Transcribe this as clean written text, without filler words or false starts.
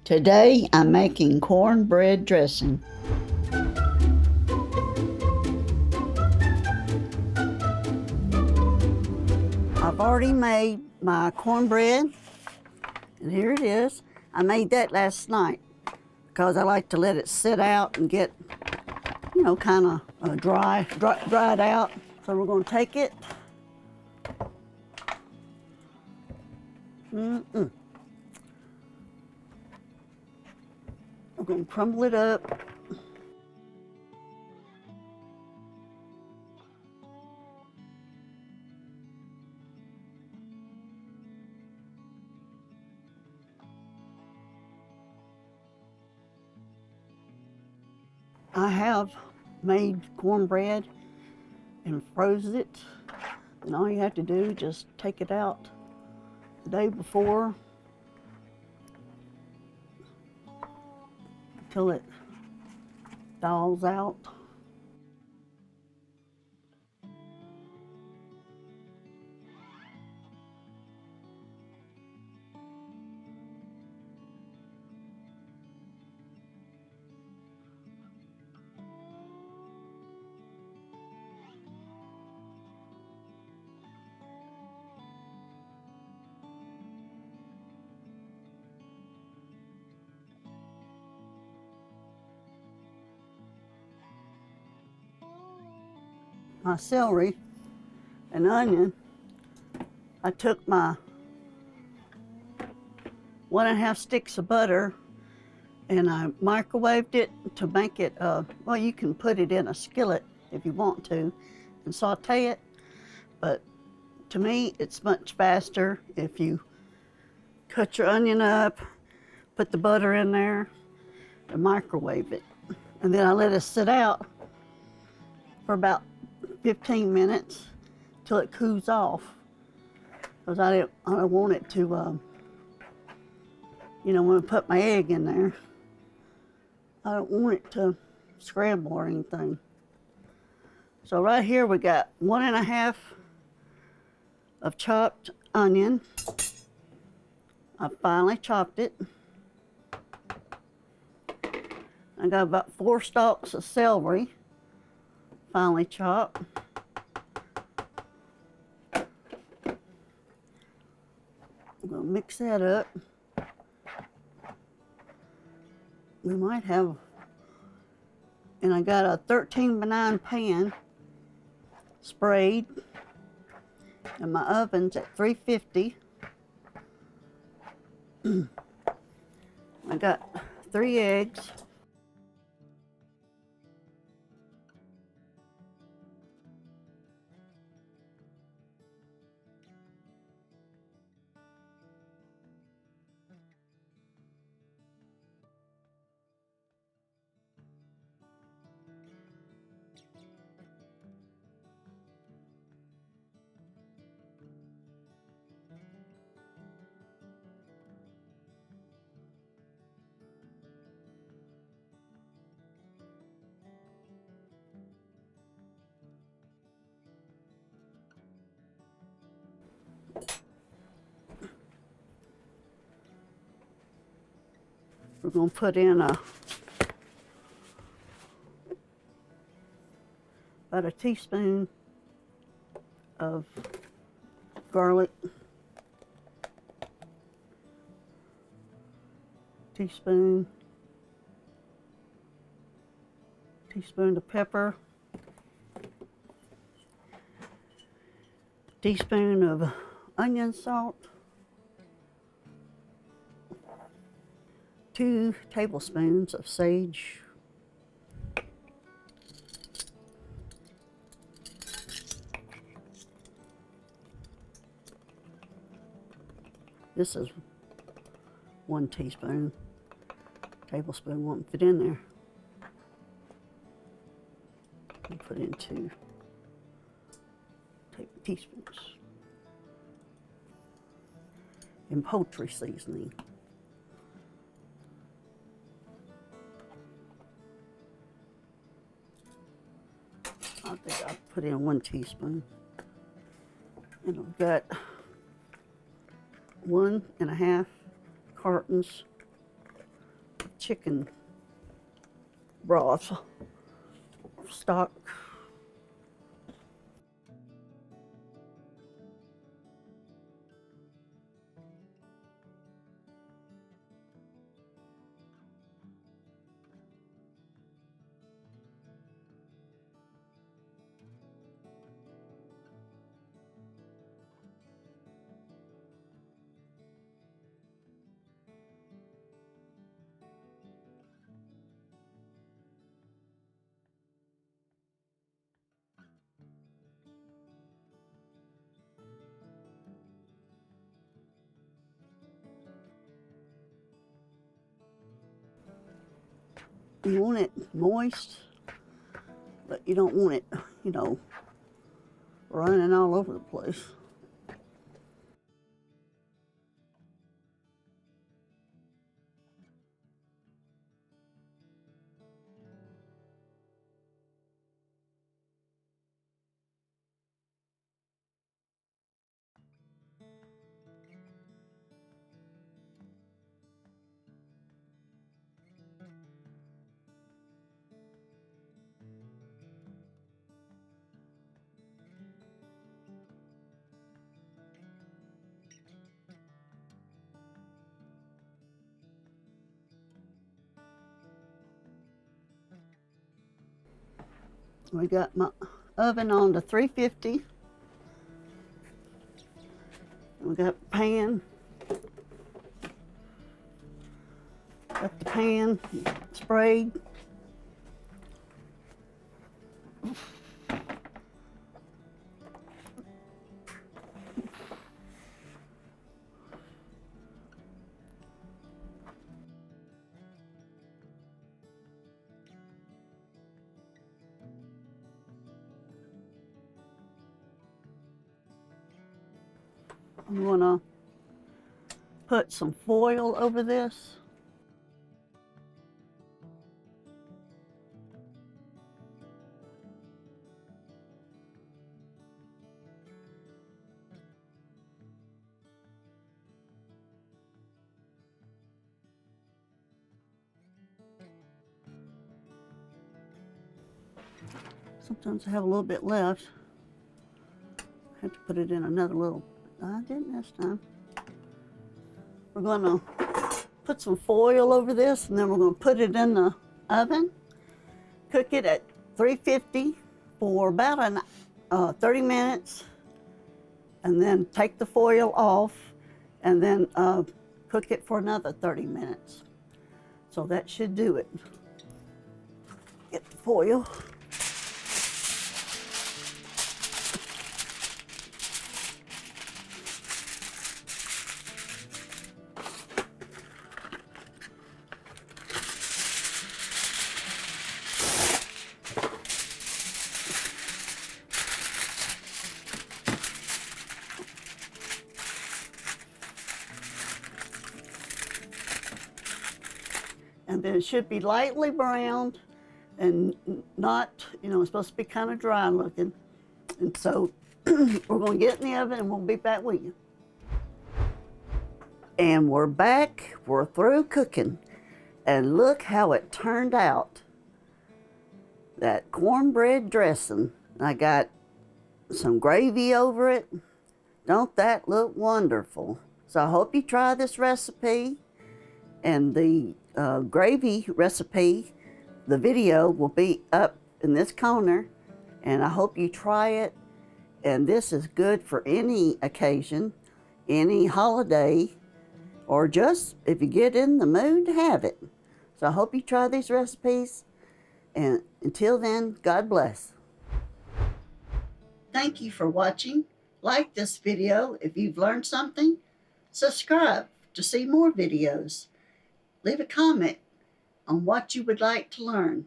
Today I'm making cornbread dressing. I've already made my cornbread, and here it is. I made that last night because I like to let it sit out and get, you know, kind of dried out. So we're going to take it. We're going to crumble it up. I have made cornbread and froze it, and all you have to do is just take it out the day before until it thaws out. My celery and onion, I took my 1.5 sticks of butter and I microwaved it to make it, well, you can put it in a skillet if you want to and saute it, but to me it's much faster if you cut your onion up, put the butter in there, and microwave it. And then I let it sit out for about 15 minutes till it cools off, because I don't want it to, you know, when I put my egg in there, I don't want it to scramble or anything. So right here we got 1.5 of chopped onion. I finely chopped it. I got about 4 stalks of celery, finely chopped. I'm gonna mix that up. We might have, and I got a 13x9 pan sprayed, and my oven's at 350. I got 3 eggs. We're going to put in about a teaspoon of garlic, teaspoon of pepper, teaspoon of onion salt, 2 tablespoons of sage, this is 1 teaspoon, tablespoon won't fit in there. I'll put in 2 teaspoons. And poultry seasoning. I think I'll put in 1 teaspoon. And I've got 1.5 cartons chicken broth stock. You want it moist, but you don't want it, you know, running all over the place. We got my oven on to 350. We got the pan. Got the pan sprayed. I'm gonna put some foil over this. Sometimes I have a little bit left. I have to put it in another little, I didn't this time. We're gonna put some foil over this, and then we're gonna put it in the oven. Cook it at 350 for about 30 minutes, and then take the foil off, and then cook it for another 30 minutes. So that should do it. Get the foil. And then it should be lightly browned and not, you know, it's supposed to be kind of dry looking. And so we're going to get it in the oven and we'll be back with you. And we're back, we're through cooking. And look how it turned out. That cornbread dressing. I got some gravy over it. Don't that look wonderful? So I hope you try this recipe. And the gravy recipe, the video will be up in this corner, and I hope you try it. And this is good for any occasion, any holiday, or just if you get in the mood to have it. So I hope you try these recipes, and until then, God bless. Thank you for watching. Like this video if you've learned something. Subscribe to see more videos. Leave a comment on what you would like to learn.